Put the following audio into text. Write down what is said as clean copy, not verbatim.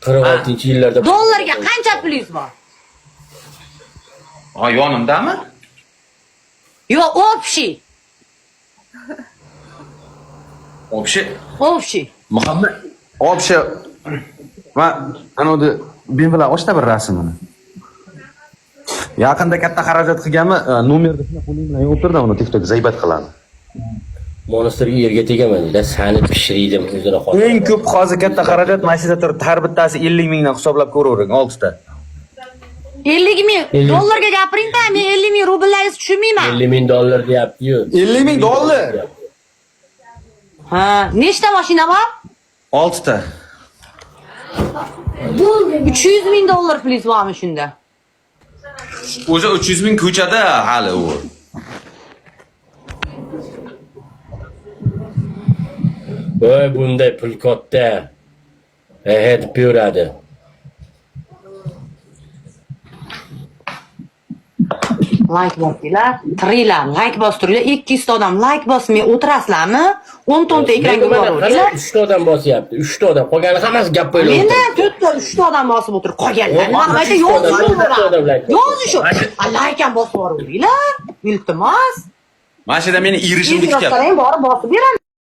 46-yillarda Dollarga qancha pulingiz bor? Ha, yonimdami? Yo'q, общий. Общий. Общий. Muhammad. Общий. Va anodi men bilan ochda bir rasmini. Yaqinda katta xarajat qilganmi, nomerni qo'lim bilan yopib turdim, uni TikTok g'aybat qiladi. Monastirga yerga tegaman deydi. Sani pishirdim o'zini qol. Eng ko'p hozir katta xarajat mashina turibdi. Har bittasi 50 mingdan hisoblab ko'ravering, 6 ta. 50 ming dollarga gapiring-da, men 50 ming rubllaringizni tushunmayman. 50 ming dollar deyapti-yu. 50 ming dollar. Ha, nechta mashina bor? 6 ta. 300 ming dollar pulingiz bormi shunda? O'zi 300 ming ko'chada hali u. Voy, bunday pul katta. Deb yuradi. Like bosinglar, trillar, like bosturinglar, 200 ta odam like bosmay o'tirasizlarmi? 10 tonta ekranga boravering. 3 ta odam bosyapti. 3 ta odam. Qolgani hammasi gap qo'yiladi. Menda 4 ta, 3 ta odam bosib o'tirib qolganlar. Nima qilmaydi? Yozish. Like ham bosib boraveringlar. Iltimos. Mashina meni irishimni kutyapti. Borib bosib beraman.